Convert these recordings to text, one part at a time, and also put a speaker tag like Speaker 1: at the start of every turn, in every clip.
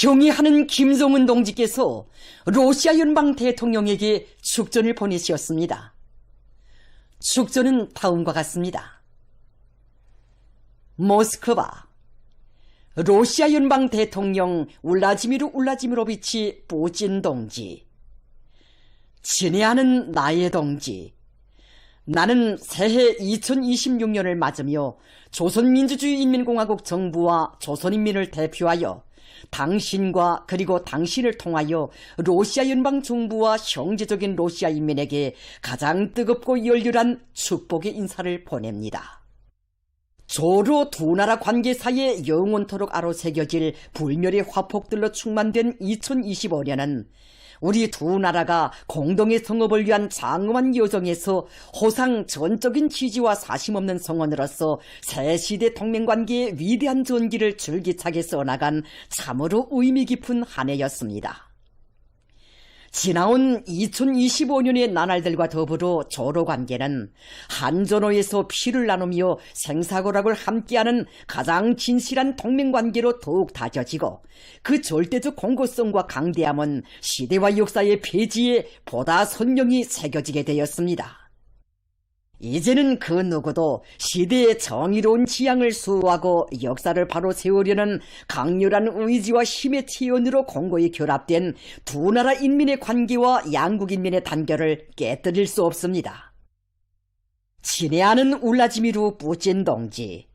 Speaker 1: 경의하는 김정은 동지께서 러시아 연방 대통령에게 축전을 보내셨습니다. 축전은 다음과 같습니다. 모스크바, 러시아 연방 대통령 울라지미르 울라지미로비치 푸틴 동지. 친애하는 나의 동지, 나는 새해 2026년을 맞으며 조선민주주의인민공화국 정부와 조선인민을 대표하여 당신과 그리고 당신을 통하여 러시아 연방 정부와 형제적인 러시아 인민에게 가장 뜨겁고 열렬한 축복의 인사를 보냅니다. 조로 두 나라 관계 사이에 영원토록 아로새겨질 불멸의 화폭들로 충만된 2025년은 우리 두 나라가 공동의 성업을 위한 장엄한 여정에서 호상 전적인 지지와 사심없는 성원으로서 새 시대 동맹관계의 위대한 전기를 줄기차게 써나간 참으로 의미 깊은 한 해였습니다. 지나온 2025년의 나날들과 더불어 조로관계는 한전호에서 피를 나누며 생사고락을 함께하는 가장 진실한 동맹관계로 더욱 다져지고 그 절대적 공고성과 강대함은 시대와 역사의 폐지에 보다 선명히 새겨지게 되었습니다. 이제는 그 누구도 시대의 정의로운 지향을 수호하고 역사를 바로 세우려는 강렬한 의지와 힘의 체연으로 공고히 결합된 두 나라 인민의 관계와 양국 인민의 단결을 깨뜨릴 수 없습니다. 친애하는 울라지미르 푸틴 동지,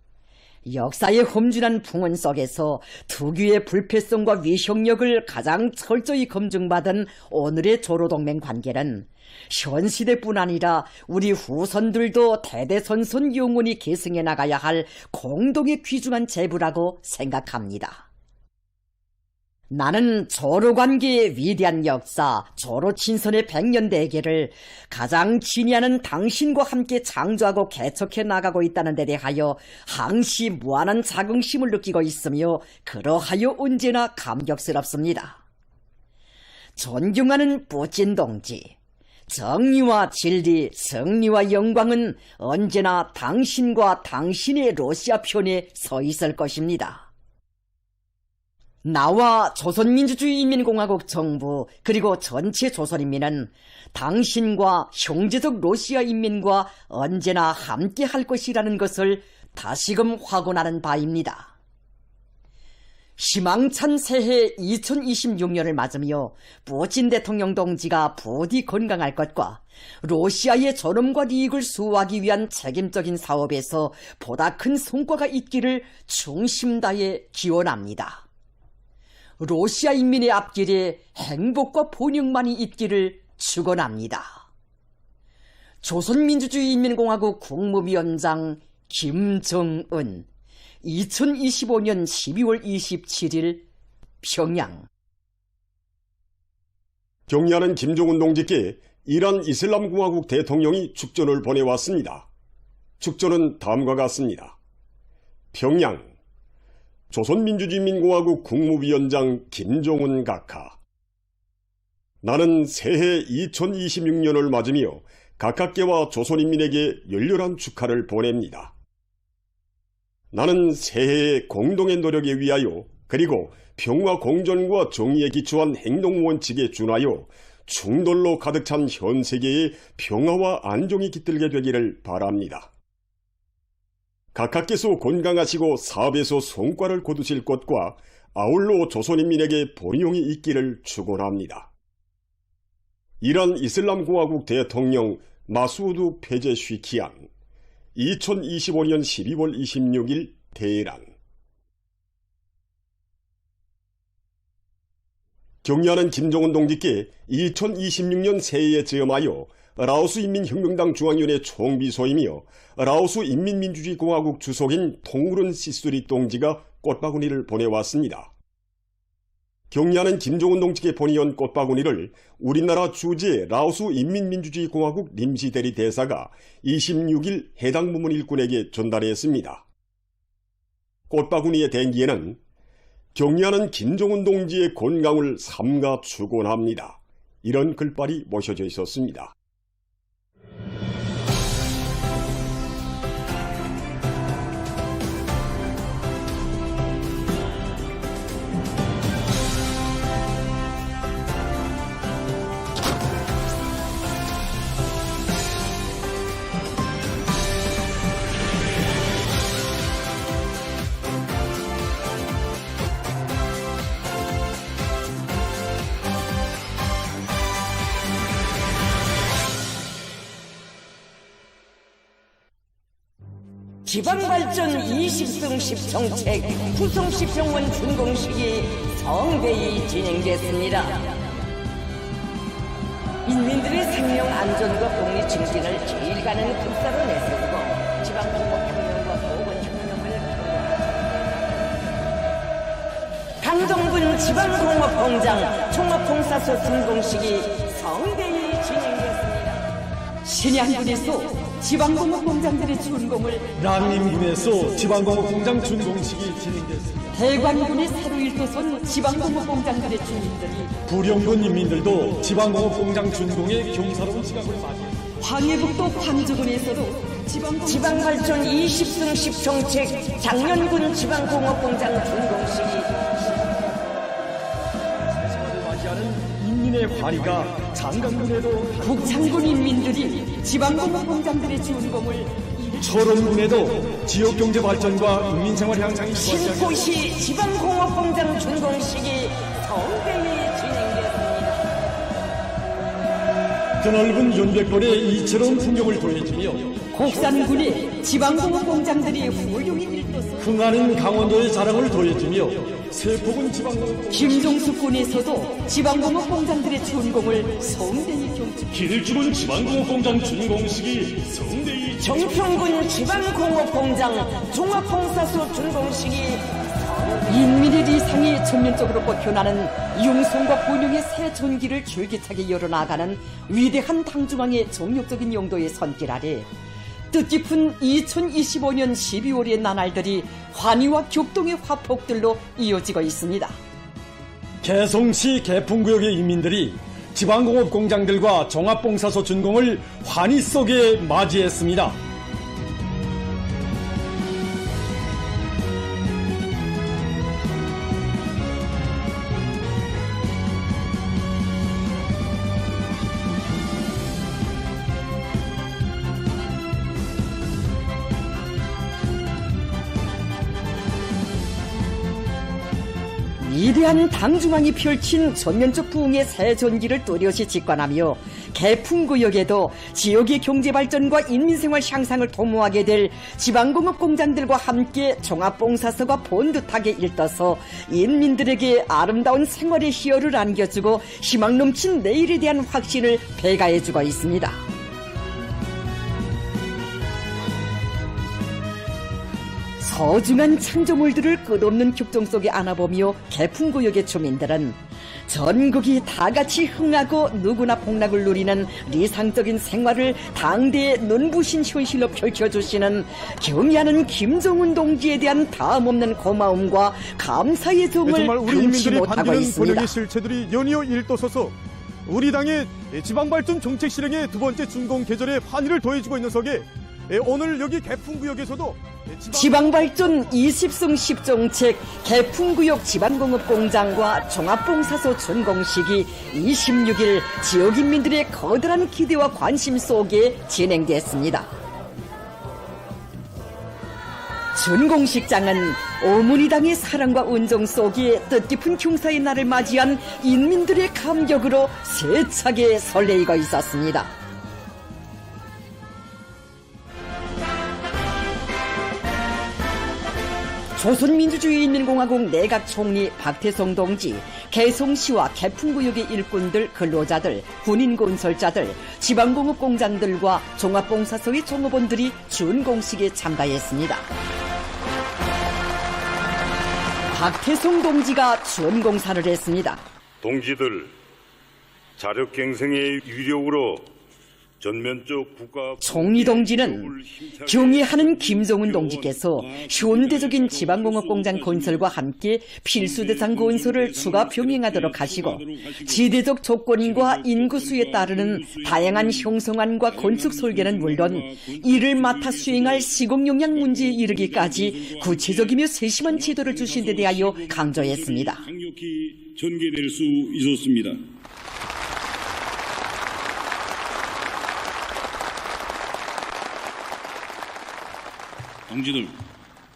Speaker 1: 역사의 험준한 풍은 속에서 특유의 불패성과 위협력을 가장 철저히 검증받은 오늘의 조로동맹 관계는 현 시대뿐 아니라 우리 후손들도 대대손손 영원히 계승해 나가야 할 공동의 귀중한 재부라고 생각합니다. 나는 조로관계의 위대한 역사, 조로친선의 100년 대계를 가장 친애하는 당신과 함께 창조하고 개척해 나가고 있다는 데 대하여 항시 무한한 자긍심을 느끼고 있으며 그러하여 언제나 감격스럽습니다. 존경하는 푸틴 동지, 정의와 진리, 승리와 영광은 언제나 당신과 당신의 러시아 편에 서 있을 것입니다. 나와 조선민주주의인민공화국 정부 그리고 전체 조선인민은 당신과 형제적 러시아 인민과 언제나 함께 할 것이라는 것을 다시금 확언하는 바입니다. 희망찬 새해 2026년을 맞으며 푸틴 대통령 동지가 부디 건강할 것과 러시아의 존엄과 이익을 수호하기 위한 책임적인 사업에서 보다 큰 성과가 있기를 충심 다해 기원합니다. 러시아 인민의 앞길에 행복과 번영만이 있기를 축원합니다. 조선민주주의인민공화국 국무위원장 김정은, 2025년 12월 27일 평양.
Speaker 2: 경의하는 김정은 동지께 이란 이슬람공화국 대통령이 축전을 보내왔습니다. 축전은 다음과 같습니다. 평양, 조선민주주의인민공화국 국무위원장 김정은 각하. 나는 새해 2026년을 맞으며 각하께와 조선인민에게 열렬한 축하를 보냅니다. 나는 새해의 공동의 노력에 위하여 그리고 평화 공존과 정의에 기초한 행동 원칙에 준하여 충돌로 가득 찬 현 세계의 평화와 안정이 깃들게 되기를 바랍니다. 각하께서 건강하시고 사업에서 성과를 거두실 것과 아울러 조선인민에게 번영이 있기를 축원합니다. 이란 이슬람공화국 대통령 마수드 페제쉬키안, 2025년 12월 26일 테헤란. 경의하는 김정은 동지께 2026년 새해에 저음하여 라오스 인민혁명당 중앙위원회 총비서이며 라오스 인민민주주의공화국 주석인 통우른 시수리 동지가 꽃바구니를 보내왔습니다. 경의하는 김정은 동지께 보내온 꽃바구니를 우리나라 주재 라오스 인민민주주의공화국臨時대리 대사가 26일 해당 부문 일꾼에게 전달했습니다. 꽃바구니의 den기에는 경의하는 김정은 동지의 건강을 삼가 축원합니다. 이런 글발이 모셔져 있었습니다.
Speaker 1: 지방발전 20승 10정책 구성시평원 준공식이 성대히 진행됐습니다. 인민들의 생명 안전과 복리 증진을 제일 가는 국사로 내세우고 지방공업혁명과 보건혁명을 강동군 지방공업공장 종합봉사소 준공식이 성대히 진행됐습니다. 신양군에서 지방공업공장들의 준공을,
Speaker 3: 랑림군에서 지방공업공장 준공식이 진행됐습니다.
Speaker 1: 대관군의 새로 일도선 지방공업공장들의 주민들이,
Speaker 3: 부령군 인민들도 지방공업공장 준공의 경사로운 시각을 맞이했습니다.
Speaker 1: 황해북도 광주군에서도 지방발전 20승 10정책 장년군 지방공업공장 준공식이,
Speaker 3: 인민의 화리가 장강군에도,
Speaker 1: 북창군 인민들이 지방공업공장들의 준공을,
Speaker 3: 철원군에도 지역경제 발전과 인민생활 향상이
Speaker 1: 신포시 지방공업공장 준공식이 성대히 진행됐습니다.
Speaker 3: 드넓은 연백거리에 이채로운 풍경을 더해주며
Speaker 1: 곡산군의 지방공업공장들이 훌륭히 일도서,
Speaker 3: 흥하는 강원도의 자랑을 더해주며 세포군 지방공업,
Speaker 1: 김종수군에서도 지방공업공장들의 준공을 성대히 경축,
Speaker 3: 길주군 지방공업공장 준공식이 성대히,
Speaker 1: 정평군 지방공업공장 종합봉사소 준공식이, 인민의 리상이 전면적으로 뻗혀나는 융성과 본용의 새 전기를 줄기차게 열어나가는 위대한 당중앙의 정력적인 용도의 손길 아래 뜻깊은 2025년 12월의 나날들이 환희와 격동의 화폭들로 이어지고 있습니다.
Speaker 3: 개성시 개풍구역의 인민들이 지방공업공장들과 종합봉사소 준공을 환희 속에 맞이했습니다.
Speaker 1: 위대한 당중앙이 펼친 전면적 부흥의 새 전기를 또렷이 직관하며 개풍구역에도 지역의 경제발전과 인민생활 향상을 도모하게 될 지방공업공장들과 함께 종합봉사소가 번듯하게 일떠서 인민들에게 아름다운 생활의 희열을 안겨주고 희망 넘친 내일에 대한 확신을 배가해주고 있습니다. 소중한 창조물들을 끝없는 격정 속에 안아보며 개풍구역의 주민들은 전국이 다같이 흥하고 누구나 복락을 누리는 리상적인 생활을 당대의 눈부신 현실로 펼쳐주시는 경의하는 김정은 동지에 대한 다음없는 고마움과 감사의 정을
Speaker 4: 정말 우리
Speaker 1: 금치
Speaker 4: 인민들이
Speaker 1: 못하고
Speaker 4: 반기는
Speaker 1: 있습니다.
Speaker 4: 본영의 실체들이 연이어 일떠서서 우리 당의 지방발전 정책 실행의 두 번째 준공 계절에 환희를 더해주고 있는 석에 오늘 여기 개풍구역에서도
Speaker 1: 지방발전 20승 10정책 개풍구역 지방공업공장과 종합봉사소 준공식이 26일 지역인민들의 거대한 기대와 관심 속에 진행됐습니다. 준공식장은 오문이당의 사랑과 은정 속에 뜻깊은 경사의 날을 맞이한 인민들의 감격으로 세차게 설레이고 있었습니다. 조선민주주의인민공화국 내각총리 박태성 동지, 개성시와 개풍구역의 일꾼들, 근로자들, 군인건설자들, 지방공업공장들과 종합봉사소의 종업원들이 준공식에 참가했습니다. 박태성 동지가 준공사를 했습니다.
Speaker 5: 동지들, 자력갱생의 유력으로 전면적 국가
Speaker 1: 총리 동지는 경의하는 김정은 동지께서 현대적인 지방공업공장 건설과 함께 필수대상 건설을 추가 병행하도록 하시고 지대적 조건과 인구수에 따르는 다양한 형성안과 건축 설계는 물론 이를 맡아 수행할 시공용량 문제에 이르기까지 구체적이며 세심한 지도를 주신 데 대하여 강조했습니다.
Speaker 6: 강력히 전개될 수 있었습니다. 동지들,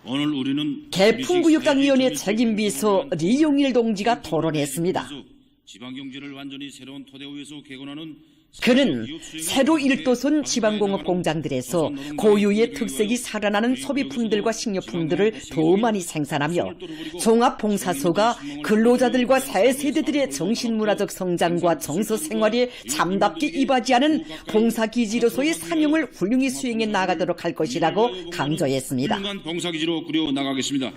Speaker 6: 오늘 우리는
Speaker 1: 개풍구역장위원회 책임비서 리용일 동지가 토론했습니다.
Speaker 6: 지방경제를 완전히 새로운 토대 위에서 개건하는
Speaker 1: 그는 새로 1도선 지방공업 공장들에서 고유의 특색이 살아나는 소비품들과 식료품들을 더 많이 생산하며 종합봉사소가 근로자들과 새 세대들의 정신문화적 성장과 정서생활에 참답게 이바지하는 봉사기지로서의 사명을 훌륭히 수행해 나가도록 할 것이라고 강조했습니다.
Speaker 6: 훌륭한 봉사기지로 꾸려 나가겠습니다.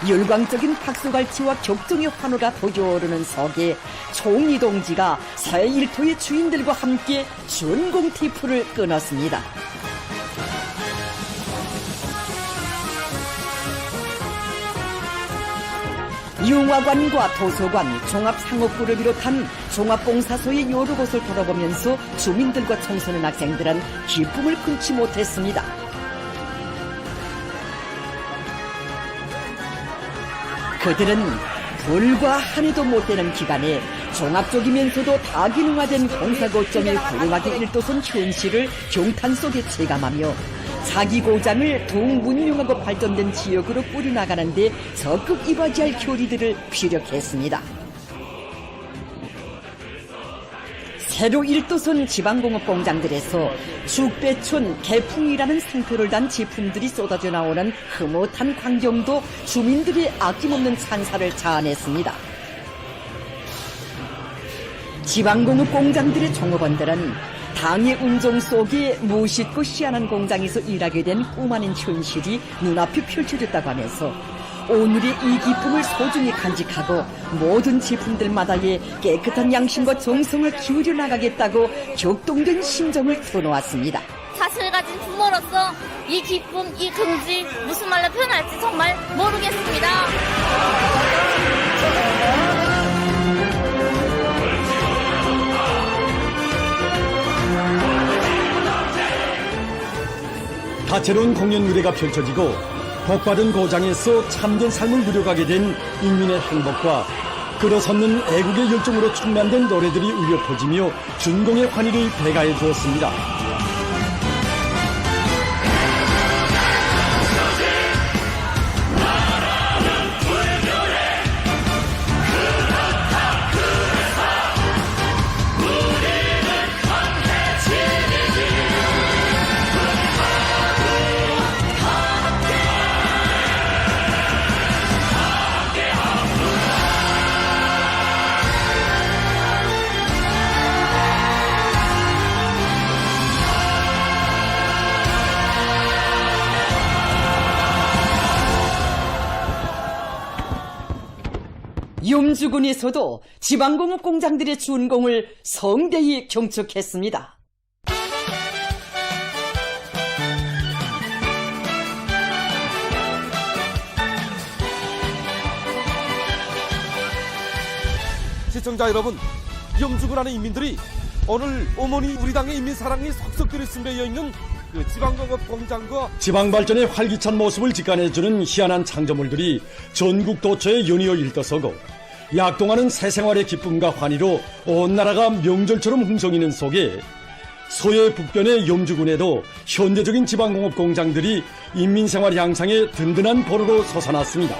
Speaker 1: 열광적인 박수갈치와 격정의 환호가 도져오르는 속에 총리 동지가 새 일터의 주인들과 함께 준공 티프를 끊었습니다. 융화관과 도서관, 종합상업부를 비롯한 종합봉사소의 여러 곳을 돌아보면서 주민들과 청소년 학생들은 기쁨을 금치 못했습니다. 그들은 불과 한 해도 못 되는 기간에 종합적이면서도 다기능화된 봉사거점이 훌륭하게 1도선 현실을 경탄 속에 체감하며 자기 고장을 더욱 문명하고 발전된 지역으로 뿌려나가는데 적극 이바지할 교리들을 피력했습니다. 새로 1도선 지방공업 공장들에서 죽배촌, 개풍이라는 상표를 단 제품들이 쏟아져 나오는 흐뭇한 광경도 주민들의 아낌없는 찬사를 자아냈습니다. 지방공업 공장들의 종업원들은 당의 운정 속에 멋있고 희한한 공장에서 일하게 된 꿈 아닌 현실이 눈앞에 펼쳐졌다고 하면서 오늘의 이 기쁨을 소중히 간직하고 모든 제품들마다의 깨끗한 양심과 정성을 기울여 나가겠다고 격동된 심정을 터놓았습니다.
Speaker 7: 자신을 가진 부모로서 이 기쁨, 이 긍지 무슨 말로 표현할지 정말 모르겠습니다.
Speaker 3: 다채로운 공연 무대가 펼쳐지고 복받은 고장에서 참된 삶을 누려가게 된 인민의 행복과 들어섰는 애국의 열정으로 충만된 노래들이 울려 퍼지며 준공의 환희를 배가해 주었습니다.
Speaker 1: 염주군에서도 지방공업 공장들의 준공을 성대히 경축했습니다.
Speaker 4: 시청자 여러분, 염주군하는 인민들이 오늘 어머니 우리 당의 인민 사랑이 석석들이 스며여 있는 그 지방공업 공장과
Speaker 3: 지방발전의 활기찬 모습을 직관해주는 희한한 창조물들이 전국 도처에 연이어 일떠서고 약동하는 새생활의 기쁨과 환희로 온 나라가 명절처럼 흥성이는 속에 서해 북변의 염주군에도 현대적인 지방공업 공장들이 인민생활 향상에 든든한 보루로 솟아났습니다.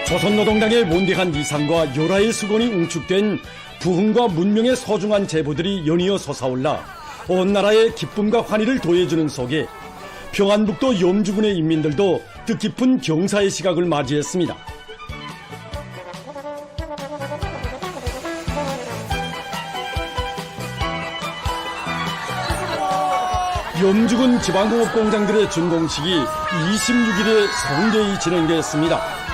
Speaker 3: 조선노동당의 원대한 이상과 요라의 수건이 웅축된 부흥과 문명의 소중한 제보들이 연이어 솟아올라 온 나라의 기쁨과 환희를 도해주는 속에 평안북도 염주군의 인민들도 뜻깊은 경사의 시각을 맞이했습니다. 염주군 지방공업 공장들의 준공식이 26일에 성대히 진행됐습니다.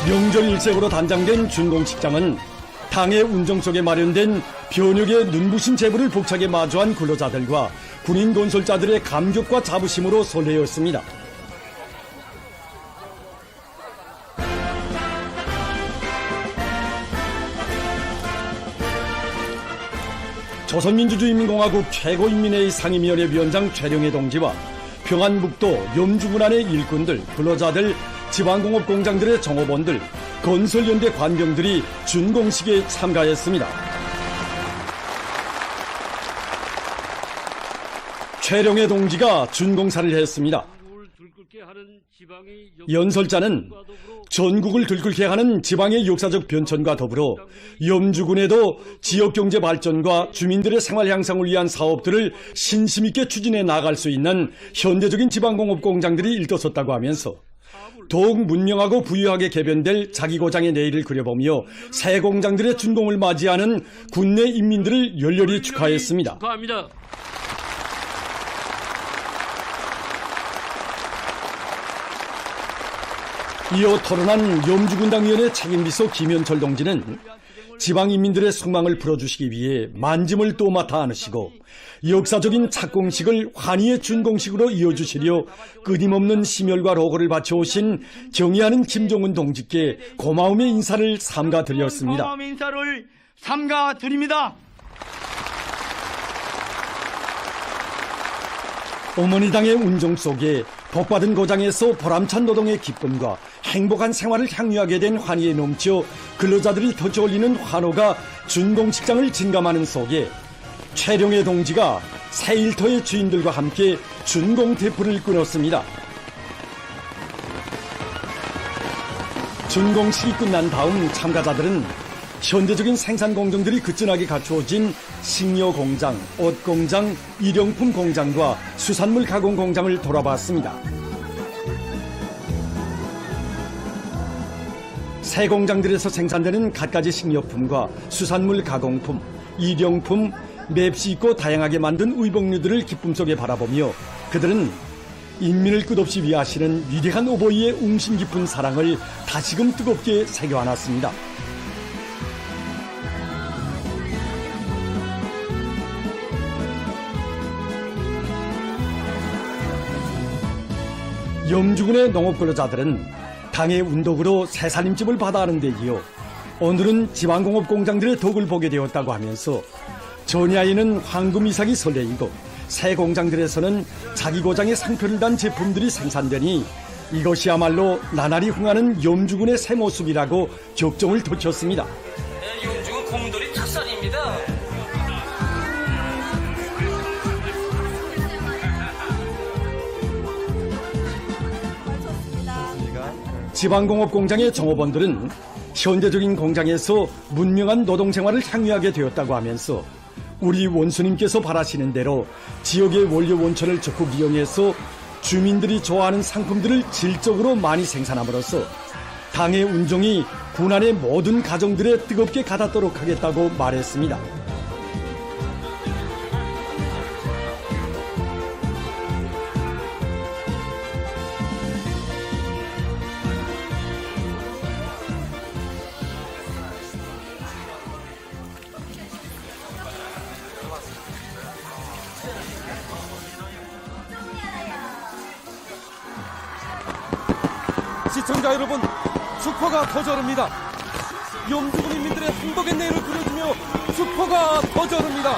Speaker 3: 명절 일색으로 단장된 준공식장은 당의 운정 속에 마련된 변혁의 눈부신 제부를 벅차게 마주한 근로자들과 군인 건설자들의 감격과 자부심으로 설레었습니다. 조선민주주의인민공화국 최고인민회의 상임위원회 위원장 최룡해 동지와 평안북도 염주군안의 일꾼들, 근로자들, 지방공업공장들의 종업원들, 건설연대 관병들이 준공식에 참가했습니다. 최룡해 동지가 준공사를 했습니다. 연설자는 전국을 들끓게 하는 지방의 역사적 변천과 더불어 염주군에도 지역경제 발전과 주민들의 생활 향상을 위한 사업들을 신심 있게 추진해 나갈 수 있는 현대적인 지방공업공장들이 일떠섰다고 하면서 더욱 문명하고 부유하게 개변될 자기고장의 내일을 그려보며 새 공장들의 준공을 맞이하는 군내 인민들을 열렬히 축하했습니다.
Speaker 6: 축하합니다.
Speaker 3: 이어 토론한 염주군당위원회 책임비서 김현철 동지는 지방인민들의 속망을 풀어주시기 위해 만짐을 또 맡아 안으시고 역사적인 착공식을 환희의 준공식으로 이어주시려 끊임없는 심혈과 로고를 바쳐오신 경의하는 김종훈 동지께 고마움의 인사를 삼가드렸습니다.
Speaker 8: 고마움의 인사를 삼가드립니다.
Speaker 3: 어머니당의 운정 속에 복받은 고장에서 보람찬 노동의 기쁨과 행복한 생활을 향유하게 된 환희에 넘쳐 근로자들이 터져올리는 환호가 준공식장을 진감하는 속에 최룡해 동지가 새 일터의 주인들과 함께 준공 대포를 끊었습니다. 준공식이 끝난 다음 참가자들은 현대적인 생산 공정들이 그진하게 갖추어진 식료 공장, 옷 공장, 일용품 공장과 수산물 가공 공장을 돌아봤습니다. 새 공장들에서 생산되는 갖가지 식료품과 수산물 가공품, 일용품, 맵시 있고 다양하게 만든 의복류들을 기쁨 속에 바라보며 그들은 인민을 끝없이 위하시는 위대한 오보이의 웅신 깊은 사랑을 다시금 뜨겁게 새겨안았습니다. 염주군의 농업근로자들은 당의 운동으로 새살림집을 받아하는 데 이어 오늘은 지방공업공장들의 덕을 보게 되었다고 하면서 전야에는 황금 이삭이 설레이고 새 공장들에서는 자기 고장의 상표를 단 제품들이 생산되니 이것이야말로 나날이 흥하는 염주군의 새 모습이라고 격정을 돋쳤습니다.
Speaker 8: 염주군 곰돌이 특산입니다.
Speaker 3: 지방공업공장의 종업원들은 현대적인 공장에서 문명한 노동생활을 향유하게 되었다고 하면서 우리 원수님께서 바라시는 대로 지역의 원료 원천을 적극 이용해서 주민들이 좋아하는 상품들을 질적으로 많이 생산함으로써 당의 운종이 군안의 모든 가정들에 뜨겁게 가닿도록 하겠다고 말했습니다.
Speaker 4: 시청자 여러분, 축포가 터져릅니다. 염주군 인민들의 행복의 내일을 그려주며 축포가 터져릅니다.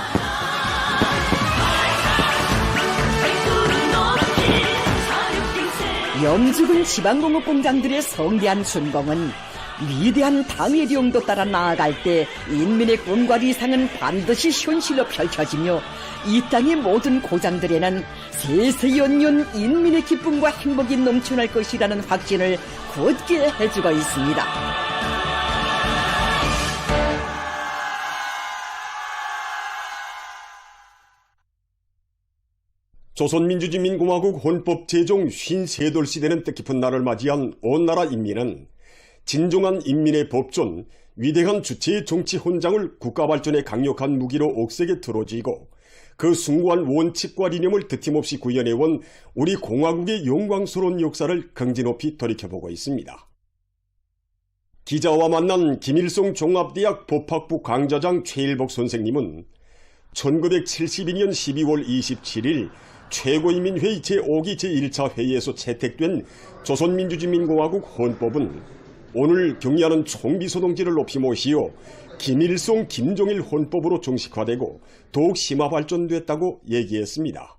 Speaker 1: 염주군 지방공업공장들의 성대한 준공은 위대한 당의 령도 따라 나아갈 때 인민의 꿈과理想은 반드시 현실로 펼쳐지며 이 땅의 모든 고장들에는 세세연년 인민의 기쁨과 행복이 넘쳐날 것이라는 확신을 굳게 해주고 있습니다.
Speaker 2: 조선민주주의민공화국 헌법 제정 53돌시 되는 뜻깊은 날을 맞이한 온 나라 인민은 진정한 인민의 법존, 위대한 주체의 정치 헌장을 국가 발전의 강력한 무기로 옥색에 들어지고 그 숭고한 원칙과理念을 드팀없이 구현해온 우리 공화국의 영광스러운 역사를 긍지 높이 돌이켜보고 있습니다. 기자와 만난 김일성 종합대학 법학부 강좌장 최일복 선생님은 1972년 12월 27일 최고인민회의 제5기 제1차 회의에서 채택된 조선민주주의민공화국 헌법은 오늘 경의하는 총비소동지를 높이 모시어 김일성, 김종일 헌법으로 정식화되고 더욱 심화 발전됐다고 얘기했습니다.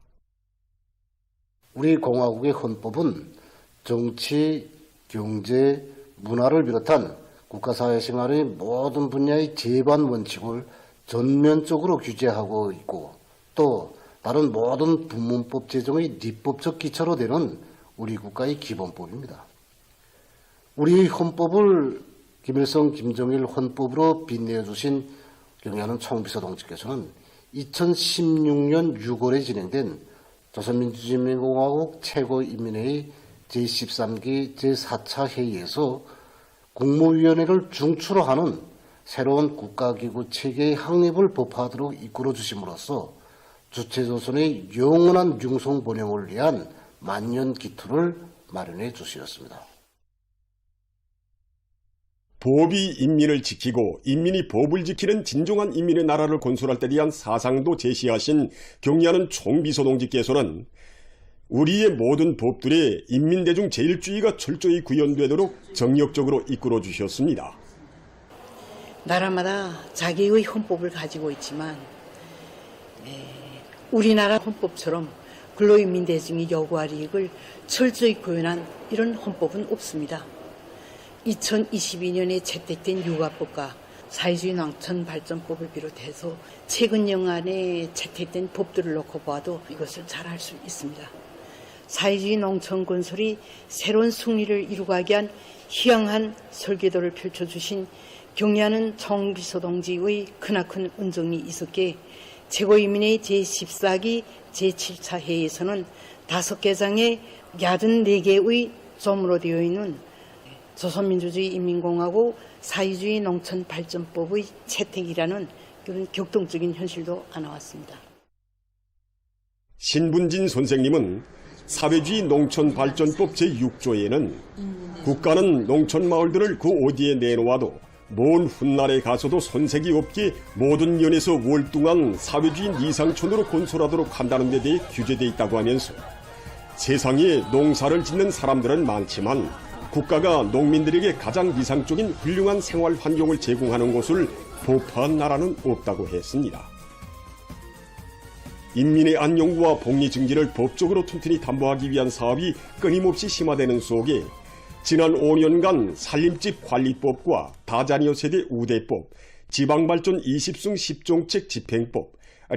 Speaker 9: 우리 공화국의 헌법은 정치, 경제, 문화를 비롯한 국가사회 생활의 모든 분야의 제반 원칙을 전면적으로 규제하고 있고 또 다른 모든 분문법 제정의立법적 기초로 되는 우리 국가의 기본법입니다. 우리 헌법을 김일성, 김정일 헌법으로 빛내주신 경의하는 총비서동지께서는 2016년 6월에 진행된 조선민주주의인민공화국 최고인민회의 제13기 제4차 회의에서 국무위원회를 중추로 하는 새로운 국가기구 체계의 확립을 법화하도록 이끌어 주심으로써 주체조선의 영원한 융성 번영을 위한 만년 기틀을 마련해 주셨습니다.
Speaker 2: 법이 인민을 지키고 인민이 법을 지키는 진정한 인민의 나라를 건설할 때 대한 사상도 제시하신 경의하는 총비서동지께서는 우리의 모든 법들에 인민대중 제일주의가 철저히 구현되도록 정력적으로 이끌어 주셨습니다.
Speaker 10: 나라마다 자기의 헌법을 가지고 있지만 우리나라 헌법처럼 근로인민대중이 요구할 이익을 철저히 구현한 이런 헌법은 없습니다. 2022년에 채택된 육아법과 사회주의 농촌발전법을 비롯해서 최근 연간에 채택된 법들을 놓고 봐도 이것을 잘 알 수 있습니다. 사회주의 농촌 건설이 새로운 승리를 이루가게 한 희망한 설계도를 펼쳐주신 경의하는 총비서동지의 크나큰 은정이 있었기에 최고인민회의 제14기 제7차 회의에서는 5개장에 84개의 조문으로 되어 있는 조선민주주의인민공화국 사회주의 농촌발전법의 채택이라는 그런 격동적인 현실도 나왔습니다.
Speaker 2: 신분진 선생님은 사회주의 농촌발전법 제6조에는 국가는 농촌마을들을 그 어디에 내놓아도 먼 훗날에 가서도 손색이 없게 모든 면에서 월등한 사회주의 이상촌으로 건설하도록 한다는 데 대해 규제되어 있다고 하면서 세상에 농사를 짓는 사람들은 많지만 국가가 농민들에게 가장 이상적인 훌륭한 생활 환경을 제공하는 곳을 법화한 나라는 없다고 했습니다. 인민의 안녕과 복리 증진을 법적으로 튼튼히 담보하기 위한 사업이 끊임없이 심화되는 속에 지난 5년간 살림집 관리법과 다자녀 세대 우대법, 지방발전 20승 10정책 집행법,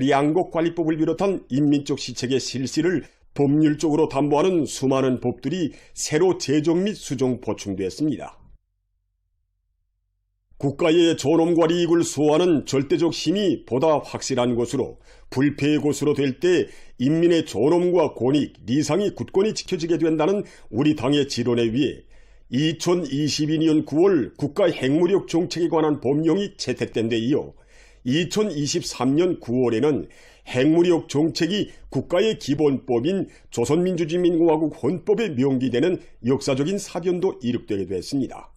Speaker 2: 양곡관리법을 비롯한 인민적 시책의 실시를 법률적으로 담보하는 수많은 법들이 새로 제정 및 수정 보충됐습니다. 국가의 존엄과 이익을 수호하는 절대적 힘이 보다 확실한 것으로 불패의 곳으로 될 때 인민의 존엄과 권익, 리상이 굳건히 지켜지게 된다는 우리 당의 지론에 의해 2022년 9월 국가 핵무력 정책에 관한 법령이 채택된 데 이어 2023년 9월에는 핵무력 정책이 국가의 기본법인 조선민주주의인민공화국 헌법에 명기되는 역사적인 사변도 이룩되게 됐습니다.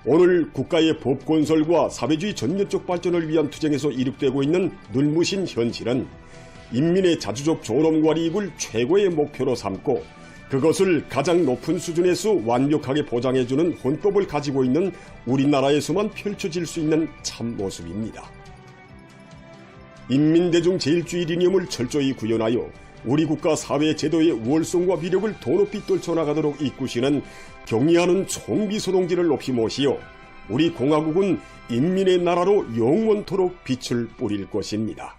Speaker 2: 오늘 국가의 법건설과 사회주의 전면적 발전을 위한 투쟁에서 이룩되고 있는 눈부신 현실은 인민의 자주적 존엄과 이익을 최고의 목표로 삼고 그것을 가장 높은 수준에서 완벽하게 보장해주는 헌법을 가지고 있는 우리나라에서만 펼쳐질 수 있는 참 모습입니다. 인민대중 제일주의 이념을 철저히 구현하여 우리 국가 사회 제도의 월성과 위력을 더 높이 떨쳐나가도록 이끄시는 경의하는 총비서동지를 높이 모시어 우리 공화국은 인민의 나라로 영원토록 빛을 뿌릴 것입니다.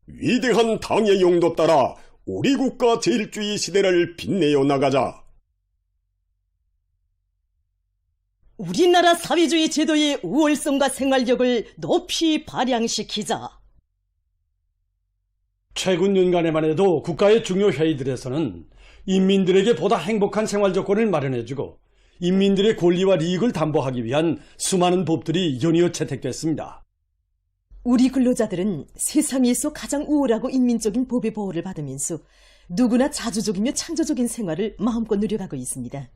Speaker 2: 위대한 당의 용도 따라 우리 국가 제일주의 시대를 빛내어 나가자.
Speaker 11: 우리나라 사회주의 제도의 우월성과 생활력을 높이 발扬시키자.
Speaker 3: 최근 연간에만 해도 국가의 중요 회의들에서는 인민들에게 보다 행복한 생활 조건을 마련해주고 인민들의 권리와 이익을 담보하기 위한 수많은 법들이 연이어 채택됐습니다.
Speaker 11: 우리 근로자들은 세상에서 가장 우월하고 인민적인 법의 보호를 받으면서 누구나 자주적이며 창조적인 생활을 마음껏 누려가고 있습니다.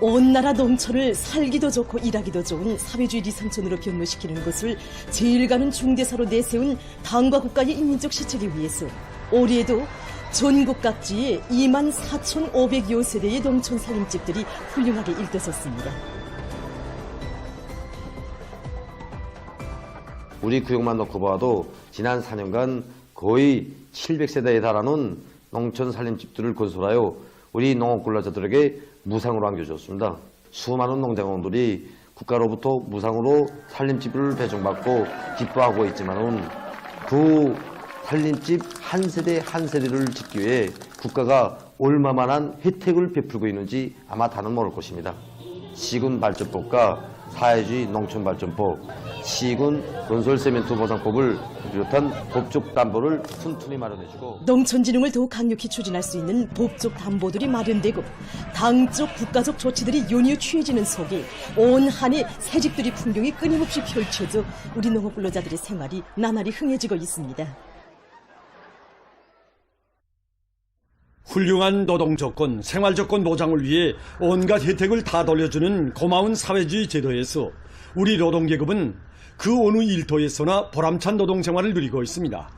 Speaker 11: 온 나라 농촌을 살기도 좋고 일하기도 좋은 사회주의 리상촌으로 변모시키는 것을 제일 가는 중대사로 내세운 당과 국가의 인민적 시책에 위해서 올해에도 전국 각지에 24,500여 세대의 농촌 살림집들이 훌륭하게 일떠섰습니다.
Speaker 12: 우리 구역만 놓고 봐도 지난 4년간 거의 700세대에 달하는 농촌 살림집들을 건설하여 우리 농업 근로자들에게 무상으로 안겨줬습니다. 수많은 농장원들이 국가로부터 무상으로 살림집을 배정받고 기뻐하고 있지만은 그 살림집 한 세대 한 세대를 짓기 위해 국가가 얼마만한 혜택을 베풀고 있는지 아마 다는 모를 것입니다. 시군발전법과 사회주의 농촌발전법, 시군건설세멘트보장법을 비롯한 법적 담보를 튼튼히 마련해주고
Speaker 11: 농촌진흥을 더욱 강력히 추진할 수 있는 법적 담보들이 마련되고 당적 국가적 조치들이 연이어 취해지는 속에 온 한 해 새집들이 풍경이 끊임없이 펼쳐져 우리 농업 근로자들의 생활이 나날이 흥해지고 있습니다.
Speaker 3: 훌륭한 노동조건, 생활조건 보장을 위해 온갖 혜택을 다 돌려주는 고마운 사회주의 제도에서 우리 노동계급은 그 어느 일터에서나 보람찬 노동생활을 누리고 있습니다.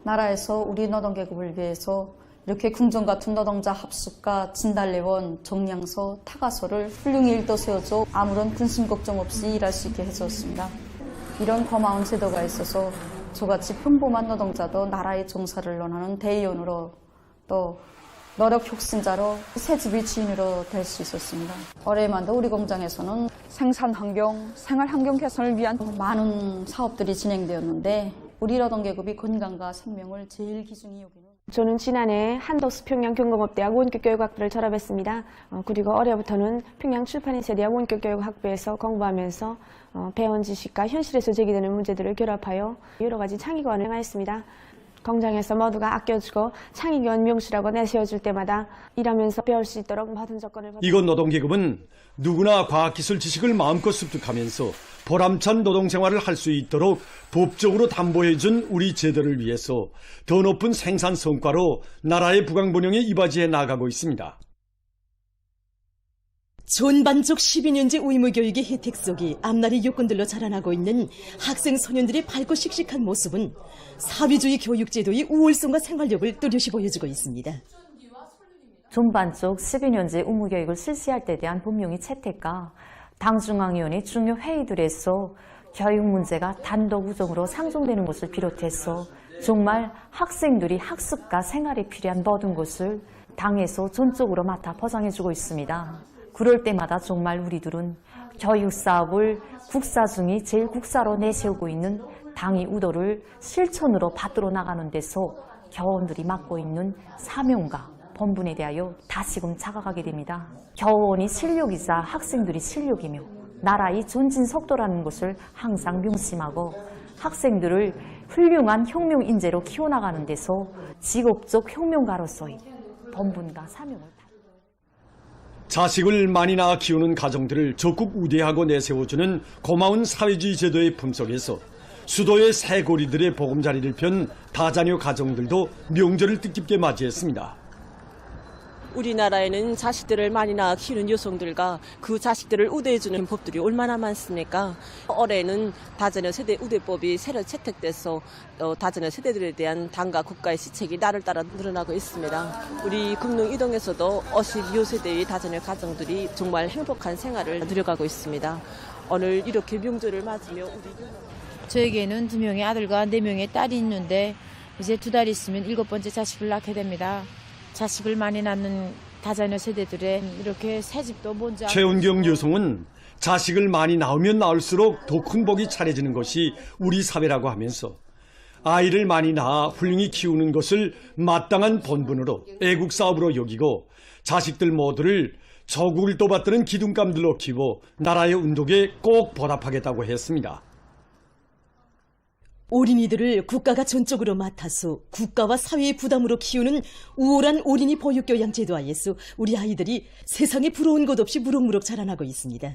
Speaker 13: 나라에서 우리 노동계급을 위해서 이렇게 궁전 같은 노동자 합숙과 진달래원, 정량서, 타가소를 훌륭히 일떠세워줘 아무런 근심 걱정 없이 일할 수 있게 해주었습니다. 이런 고마운 제도가 있어서 저같이 평범한 노동자도 나라의 종사를 논하는 대의원으로 또 노력 혁신자로 새집의 주인으로 될 수 있었습니다. 올해만도 우리 공장에서는 생산환경, 생활환경 개선을 위한 많은 사업들이 진행되었는데 우리 노동계급이 건강과 생명을 제일 기준이 여기는
Speaker 14: 저는 지난해 한덕수 평양경공업대학 원격교육학부를 졸업했습니다. 그리고 올해부터는 평양출판인쇄대학 원격교육학부에서 공부하면서 배운 지식과 현실에서 제기되는 문제들을 결합하여 여러 가지 창의권을 행하였습니다. 공장에서 모두가 아껴주고 창의교원 명수라고 내세워줄 때마다 일하면서 배울 수 있도록 모든 조건을
Speaker 3: 이곳 노동계급은 누구나 과학기술 지식을 마음껏 습득하면서 보람찬 노동생활을 할 수 있도록 법적으로 담보해준 우리 제도를 위해서 더 높은 생산 성과로 나라의 부강번영에 이바지해 나가고 있습니다.
Speaker 11: 전반적 12년제 의무교육의 혜택 속에 앞날의 요건들로 자라나고 있는 학생 소년들의 밝고 씩씩한 모습은 사회주의 교육제도의 우월성과 생활력을 뚜렷이 보여주고 있습니다.
Speaker 15: 전반적 12년제 의무교육을 실시할 때 대한 법령의 채택과 당중앙위원회 중요 회의들에서 교육 문제가 단독 우정으로 상정되는 것을 비롯해서 정말 학생들이 학습과 생활에 필요한 모든 것을 당에서 전적으로 맡아 보장해주고 있습니다. 그럴 때마다 정말 우리들은 교육 사업을 국사 중에 제일 국사로 내세우고 있는 당의 의도를 실천으로 받들어 나가는 데서 교원들이 맡고 있는 사명과 본분에 대하여 다시금 자각하게 됩니다. 교원이 실력이자 학생들이 실력이며 나라의 전진 속도라는 것을 항상 명심하고 학생들을 훌륭한 혁명 인재로 키워나가는 데서 직업적 혁명가로서의 본분과 사명을
Speaker 3: 자식을 많이 낳아 키우는 가정들을 적극 우대하고 내세워주는 고마운 사회주의 제도의 품속에서 수도의 새 고리들의 보금자리를 편 다자녀 가정들도 명절을 뜻깊게 맞이했습니다.
Speaker 16: 우리나라에는 자식들을 많이 낳아 키우는 여성들과 그 자식들을 우대해주는 법들이 얼마나 많습니까? 올해는 다자녀 세대 우대법이 새로 채택돼서 다자녀 세대들에 대한 당과 국가의 시책이 날을 따라 늘어나고 있습니다. 우리 금능 이동에서도 52여 세대의 다자녀 가정들이 정말 행복한 생활을 누려가고 있습니다. 오늘 이렇게 명절을 맞으며
Speaker 17: 저에게는 2명의 아들과 4명의 딸이 있는데 이제 2달 있으면 7번째 자식을 낳게 됩니다. 자식을 많이 낳는 다자녀 세대들의 이렇게 새집도 먼저
Speaker 3: 최은경 여성은 자식을 많이 낳으면 낳을수록 더 큰 복이 차려지는 것이 우리 사회라고 하면서 아이를 많이 낳아 훌륭히 키우는 것을 마땅한 본분으로 애국사업으로 여기고 자식들 모두를 조국을 떠받드는 기둥감들로 키워 나라의 운동에 꼭 보답하겠다고 했습니다.
Speaker 11: 어린이들을 국가가 전적으로 맡아서 국가와 사회의 부담으로 키우는 우월한 어린이 보육교양 제도 하에서 우리 아이들이 세상에 부러운 것 없이 무럭무럭 자라나고 있습니다.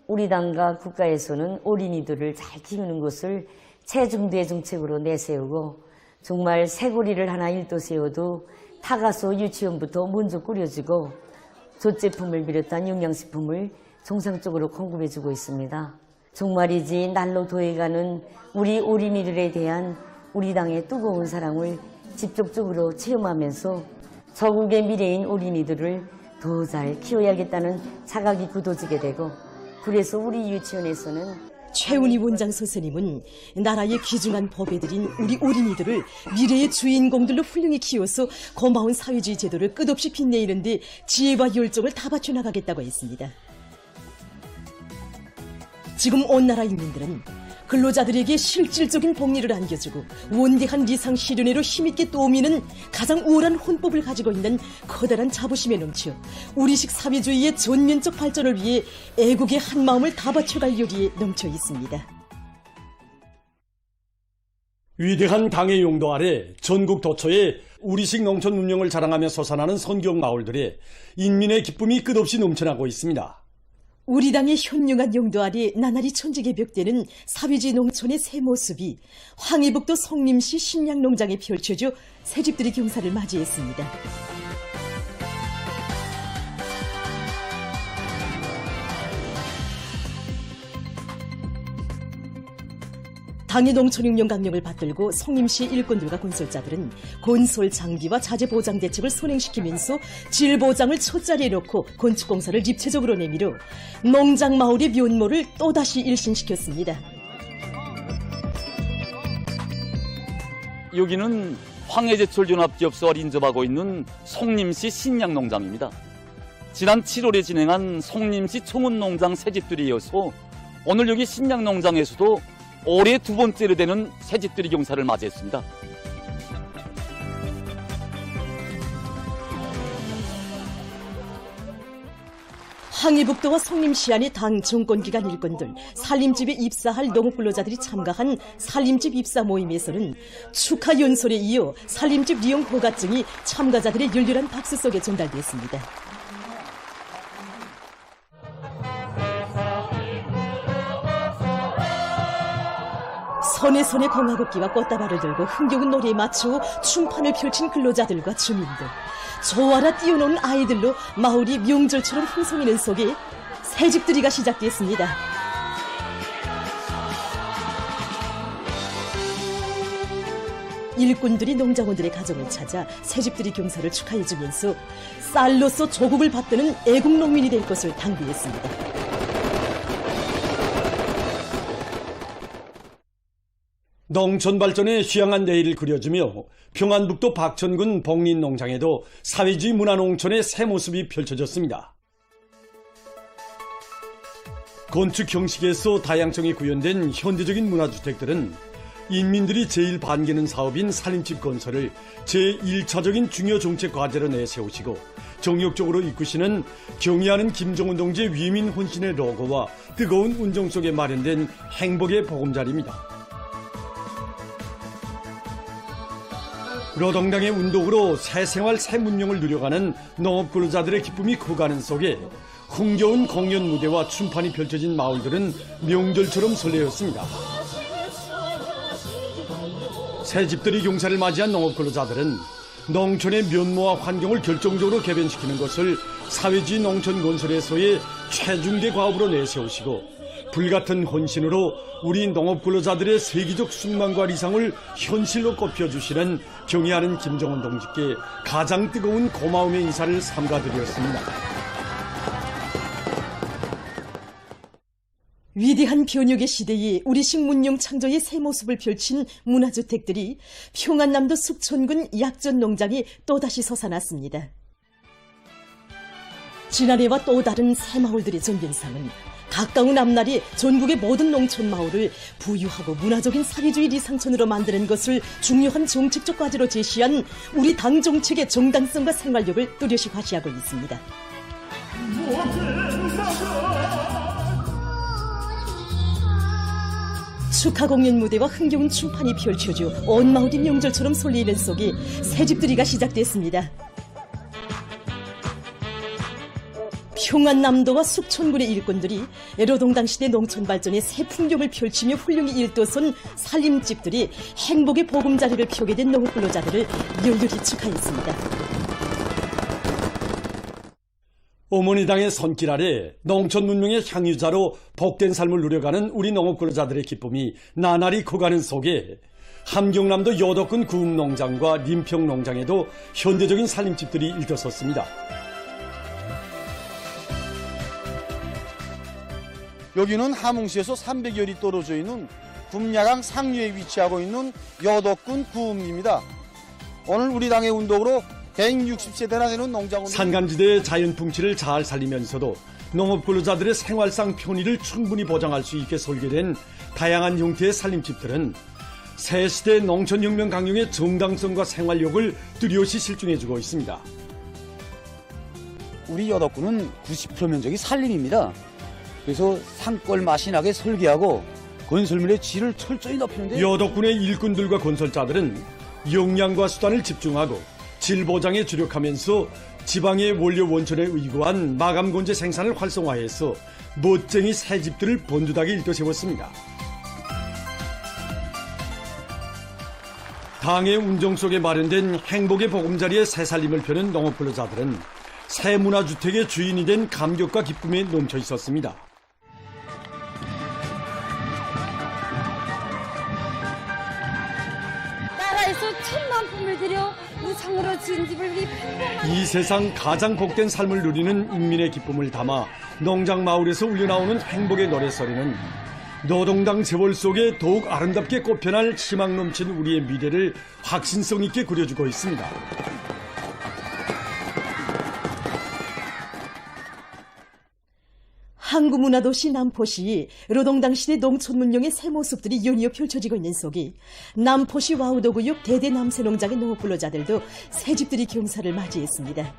Speaker 15: 우리 당과 국가에서는 어린이들을 잘 키우는 것을 체중대 정책으로 내세우고 정말 새고리를 하나 일도 세워도 타가소 유치원부터 먼저 꾸려지고
Speaker 18: 젖제품을 비롯한 영양식품을 정상적으로 공급해주고 있습니다. 종말이지 날로 더해가는 우리 어린이들에 대한 우리 당의 뜨거운 사랑을 직접적으로 체험하면서 저국의 미래인 어린이들을 더 잘 키워야겠다는 자각이 굳어지게 되고, 그래서 우리 유치원에서는
Speaker 11: 최은희 원장 선생님은 나라의 귀중한 법에들인 우리 어린이들을 미래의 주인공들로 훌륭히 키워서 고마운 사회주의 제도를 끝없이 빛내는 데 지혜와 열정을 다 바쳐나가겠다고 했습니다. 지금 온 나라 인민들은 근로자들에게 실질적인 복리를 안겨주고 원대한 리상 실현으로 힘있게 떠오미는 가장 우월한 헌법을 가지고 있는 커다란 자부심에 넘쳐 우리식 사회주의의 전면적 발전을 위해 애국의 한마음을 다 바쳐갈 요리에 넘쳐 있습니다.
Speaker 3: 위대한 당의 용도 아래 전국 도처에 우리식 농촌 문명을 자랑하며 솟아나는 선경 마을들에 인민의 기쁨이 끝없이 넘쳐나고 있습니다.
Speaker 11: 우리 당의 현명한 용도 아래 나날이 천지개벽되는 사회주의 농촌의 새 모습이 황해북도 성림시 신양농장에 펼쳐져 새집들이 경사를 맞이했습니다. 당의 농촌육령 강령을 받들고 성림시의 일꾼들과 건설자들은 건설 장비와 자재 보장 대책을 선행시키면서 질 보장을 첫자리에 놓고 건축공사를 입체적으로 내밀어 농장 마을의 면모를 또다시 일신시켰습니다.
Speaker 19: 여기는 황해제철연합기업소와 인접하고 있는 성림시 신양농장입니다. 지난 7월에 진행한 성림시 청운농장 새집들이 이어서 오늘 여기 신양농장에서도 올해 두 번째로 되는 새집들이 경사를 맞이했습니다.
Speaker 11: 황해북도와 성림시 안의 당 정권기관 일꾼들, 살림집에 입사할 농업근로자들이 참가한 살림집 입사 모임에서는 축하 연설에 이어 살림집 리용 허가증이 참가자들의 열렬한 박수 속에 전달됐습니다. 손에 손에 공화국기와 꽃다발을 들고 흥겨운 노래에 맞추어 춤판을 펼친 근로자들과 주민들, 좋아라 뛰어노는 아이들로 마을이 명절처럼 흥성이는 속에 새집들이가 시작됐습니다. 일꾼들이 농장원들의 가정을 찾아 새집들이 경사를 축하해주면서 쌀로서 조국을 받드는 애국농민이 될 것을 당부했습니다.
Speaker 3: 농촌 발전에 휘황한 내일을 그려주며 평안북도 박천군 복린농장에도 사회주의 문화농촌의 새 모습이 펼쳐졌습니다. 건축 형식에서 다양성이 구현된 현대적인 문화주택들은 인민들이 제일 반기는 사업인 살림집 건설을 제1차적인 중요 정책 과제로 내세우시고 정력적으로 이끄시는 경의하는 김정은 동지의 위민 혼신의 로고와 뜨거운 운정 속에 마련된 행복의 보금자리입니다. 노동당의 운동으로 새 생활 새 문명을 누려가는 농업근로자들의 기쁨이 커가는 속에 흥겨운 공연 무대와 춤판이 펼쳐진 마을들은 명절처럼 설레었습니다. 새 집들이 경사를 맞이한 농업근로자들은 농촌의 면모와 환경을 결정적으로 개변시키는 것을 사회주의 농촌 건설에서의 최중대 과업으로 내세우시고 불같은 헌신으로 우리 농업근로자들의 세계적 숙망과 리상을 현실로 꼽혀주시는 경의하는 김정은 동지께 가장 뜨거운 고마움의 인사를 삼가드렸습니다.
Speaker 11: 위대한 변혁의 시대에 우리식 문명 창조의 새 모습을 펼친 문화주택들이 평안남도 숙천군 약전농장에 또다시 솟아났습니다. 지난해와 또 다른 새 마을들의 전변상은 가까운 앞날이 전국의 모든 농촌 마을을 부유하고 문화적인 사회주의 리상촌으로 만드는 것을 중요한 정책적 과제로 제시한 우리 당 정책의 정당성과 생활력을 뚜렷이 과시하고 있습니다. 축하 공연 무대와 흥겨운 춤판이 펼쳐져 온 마을이 명절처럼 설레이는 속에 새집들이가 시작됐습니다. 평안남도와 숙천군의 일꾼들이 노동당 시대 농촌 발전의 새 풍경을 펼치며 훌륭히 일도선 살림집들이 행복의 보금자리를 펴게 된 농업근로자들을 열렬히 축하했습니다.
Speaker 3: 어머니당의 손길 아래 농촌 문명의 향유자로 복된 삶을 누려가는 우리 농업근로자들의 기쁨이 나날이 커가는 속에 함경남도 여덕군 구읍농장과 림평농장에도 현대적인 살림집들이 일터섰습니다.
Speaker 20: 여기는 함흥시에서 300여리 떨어져 있는 금야강 상류에 위치하고 있는 여덕군 구읍입니다. 오늘 우리 당의 운동으로 160세대나 되는 농장은
Speaker 3: 산간지대의 자연 풍치를 잘 살리면서도 농업근로자들의 생활상 편의를 충분히 보장할 수 있게 설계된 다양한 형태의 살림집들은 새시대 농촌혁명 강령의 정당성과 생활력을 뚜렷이 실증해주고 있습니다.
Speaker 20: 우리 여덕군은 90% 면적이 산림입니다. 그래서 산골 맛이 나게 설계하고 건설물의 질을 철저히 높이는데
Speaker 3: 여덕군의 일꾼들과 건설자들은 역량과 수단을 집중하고 질 보장에 주력하면서 지방의 원료 원천에 의거한 마감 건재 생산을 활성화해서 멋쟁이 새집들을 번듯하게 일떠세웠습니다. 당의 운정 속에 마련된 행복의 보금자리에 새살림을 펴는 농업근로자들은 새 문화주택의 주인이 된 감격과 기쁨에 넘쳐 있었습니다.
Speaker 21: 나라에서 천만 품을 들여 무상으로 지은 집을 우리 평범한
Speaker 3: 이 세상 가장 복된 삶을 누리는 인민의 기쁨을 담아 농장 마을에서 울려나오는 행복의 노래소리는 노동당 세월 속에 더욱 아름답게 꽃펴날 희망 넘친 우리의 미래를 확신성 있게 그려주고 있습니다.
Speaker 11: 항구문화도시 남포시 노동당신의 농촌문명의 새 모습들이 연이어 펼쳐지고 있는 속에 남포시 와우도구역 대대남새농장의 농업근로자들도 새집들이 경사를 맞이했습니다.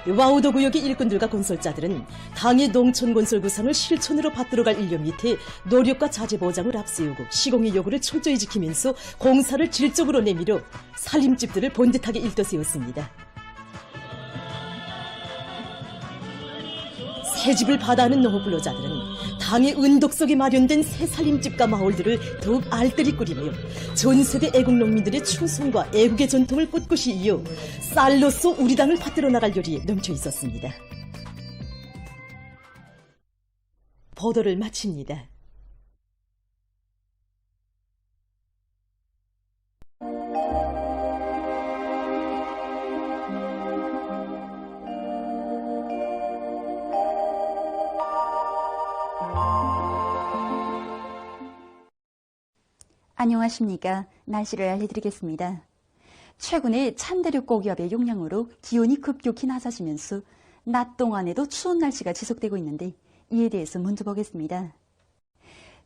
Speaker 11: 와우도 구역의 일꾼들과 건설자들은 당의 농촌 건설 구상을 실천으로 받들어갈 일념 밑에 노력과 자재 보장을 앞세우고 시공의 요구를 철저히 지키면서 공사를 질적으로 내밀어 살림집들을 번듯하게 일떠세웠습니다. 새 집을 받아하는 농업근로자들은 당의 은덕 속에 마련된 새 살림집과 마을들을 더욱 알뜰히 꾸리며 전세대 애국농민들의 충성과 애국의 전통을 꿋꿋이 이어 쌀로서 우리 당을 받들어 나갈 열이 넘쳐 있었습니다. 보도를 마칩니다.
Speaker 22: 안녕하십니까. 날씨를 알려드리겠습니다. 최근에 찬대륙 고기압의 영향으로 기온이 급격히 낮아지면서 낮 동안에도 추운 날씨가 지속되고 있는데 이에 대해서 먼저 보겠습니다.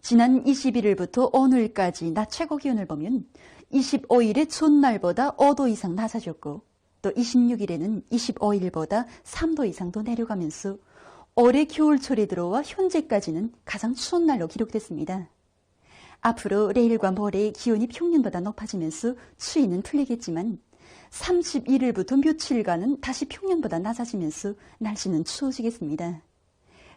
Speaker 22: 지난 21일부터 오늘까지 낮 최고 기온을 보면 25일에 첫날보다 5도 이상 낮아졌고 또 26일에는 25일보다 3도 이상 더 내려가면서 올해 겨울철에 들어와 현재까지는 가장 추운 날로 기록됐습니다. 앞으로 내일과 모레 기온이 평년보다 높아지면서 추위는 풀리겠지만 31일부터 며칠간은 다시 평년보다 낮아지면서 날씨는 추워지겠습니다.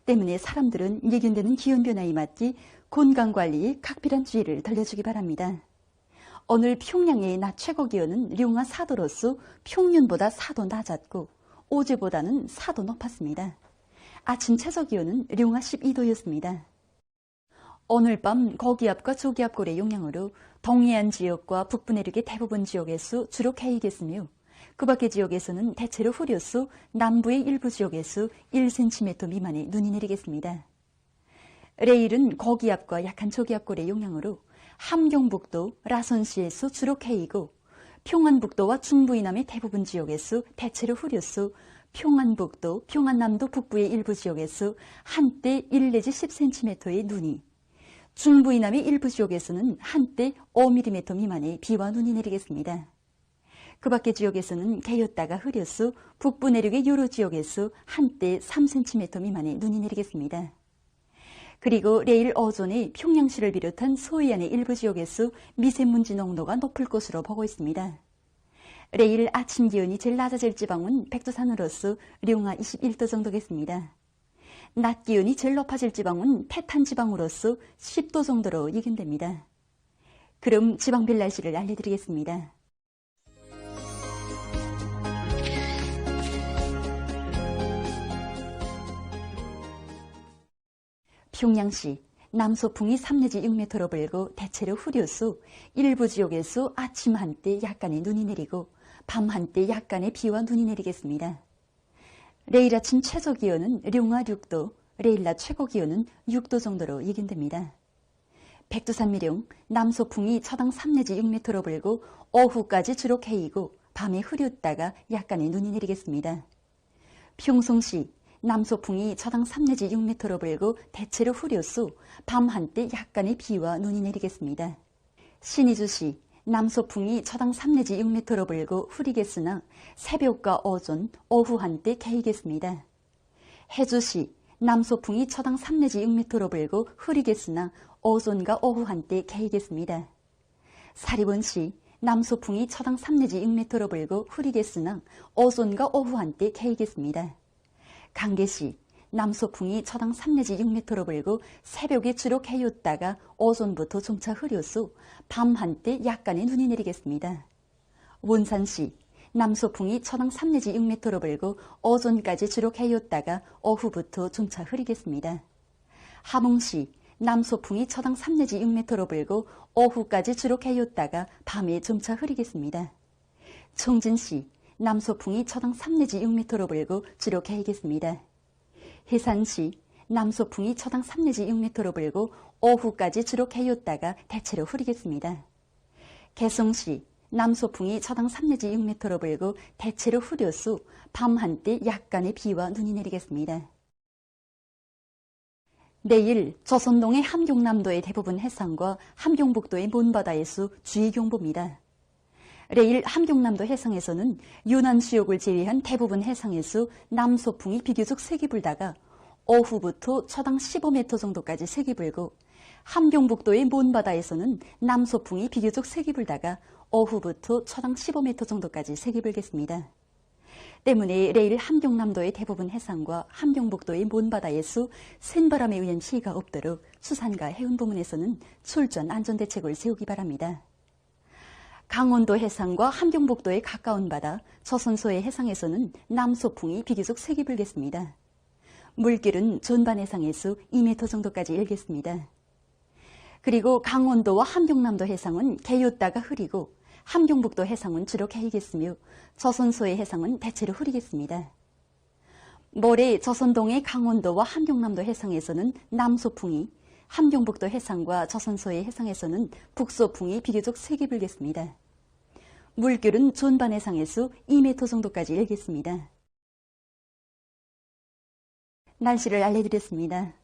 Speaker 22: 때문에 사람들은 예견되는 기온 변화에 맞게 건강관리에 각별한 주의를 들려주기 바랍니다. 오늘 평양의 낮 최고 기온은 룡화 4도로서 평년보다 4도 낮았고 어제보다는 4도 높았습니다. 아침 최저 기온은 룡화 12도였습니다. 오늘 밤 고기압과 저기압골의 영향으로 동해안 지역과 북부 내륙의 대부분 지역에서 주로 개이겠으며 그 밖의 지역에서는 대체로 흐려서 남부의 일부 지역에서 1cm 미만의 눈이 내리겠습니다. 내일은 고기압과 약한 저기압골의 영향으로 함경북도, 라선시에서 주로 개이고 평안북도와 중부 이남의 대부분 지역에서 대체로 흐려서 평안북도, 평안남도 북부의 일부 지역에서 한때 1 내지 10cm의 눈이 중부 이남의 일부 지역에서는 한때 5mm 미만의 비와 눈이 내리겠습니다. 그 밖의 지역에서는 개였다가 흐려서 북부 내륙의 여러 지역에서 한때 3cm 미만의 눈이 내리겠습니다. 그리고 내일 오전에 평양시를 비롯한 서해안의 일부 지역에서 미세먼지 농도가 높을 것으로 보고 있습니다. 내일 아침 기온이 제일 낮아질 지방은 백두산으로서 룡화 21도 정도겠습니다. 낮 기온이 제일 높아질 지방은 태탄 지방으로서 10도 정도로 예견됩니다. 그럼 지방별 날씨를 알려드리겠습니다. 평양시 남서풍이 3 내지 6m로 불고 대체로 흐려수 일부 지역에서 아침 한때 약간의 눈이 내리고 밤 한때 약간의 비와 눈이 내리겠습니다. 내일 아침 최저기온은 룡화 6도, 내일 낮 최고기온은 6도 정도로 예견됩니다. 백두산미령 남서풍이 처당 3 내지 6m로 불고 오후까지 주로 개이고 밤에 흐렸다가 약간의 눈이 내리겠습니다. 평송시 남서풍이 처당 3 내지 6m로 불고 대체로 흐려수 밤 한때 약간의 비와 눈이 내리겠습니다. 신의주시 남서풍이 처당 3 내지 6m로 불고 흐리겠으나 새벽과 오전, 오후 한때 개이겠습니다. 해주시 남서풍이 처당 3 내지 6m로 불고 흐리겠으나 오전과 오후 한때 개이겠습니다. 사리본시 남서풍이 처당 3 내지 6m로 불고 흐리겠으나 오전과 오후 한때 개이겠습니다. 강계시 남서풍이 처당 3 내지 6m로 불고 새벽에 주로 개였다가 오전부터 점차 흐려수 밤 한때 약간의 눈이 내리겠습니다. 원산시 남서풍이 처당 3 내지 6m로 불고 오전까지 주로 개였다가 오후부터 점차 흐리겠습니다. 함흥시 남서풍이 처당 3 내지 6m로 불고 오후까지 주로 개였다가 밤에 점차 흐리겠습니다. 청진시 남서풍이 처당 3 내지 6m로 불고 주로 개이겠습니다. 해산시 남서풍이 처당 3 내지 6m로 불고 오후까지 주로 개였다가 대체로 흐리겠습니다. 개성시 남서풍이 처당 3 내지 6m로 불고 대체로 흐려수 밤 한때 약간의 비와 눈이 내리겠습니다. 내일 조선동해 함경남도의 대부분 해상과 함경북도의 먼바다에서 주의경보입니다. 내일 함경남도 해상에서는 유난 지역을 제외한 대부분 해상에서 남서풍이 비교적 세게 불다가 오후부터 초당 15m 정도까지 세게 불고 함경북도의 먼바다에서는 남서풍이 비교적 세게 불다가 오후부터 초당 15m 정도까지 세게 불겠습니다. 때문에 내일 함경남도의 대부분 해상과 함경북도의 먼바다에서 센 바람에 의한 피해가 없도록 수산과 해운 부문에서는 철저한 안전대책을 세우기 바랍니다. 강원도 해상과 함경북도의 가까운 바다, 조선소의 해상에서는 남서풍이 비교적 세게 불겠습니다. 물길은 전반 해상에서 2m 정도까지 일겠습니다. 그리고 강원도와 함경남도 해상은 개였다가 흐리고 함경북도 해상은 주로 개이겠으며 조선소의 해상은 대체로 흐리겠습니다. 모레 조선동해 강원도와 함경남도 해상에서는 남서풍이, 함경북도 해상과 조선소의 해상에서는 북서풍이 비교적 세게 불겠습니다. 물결은 전반 해상에서 2m 정도까지 일겠습니다. 날씨를 알려드렸습니다.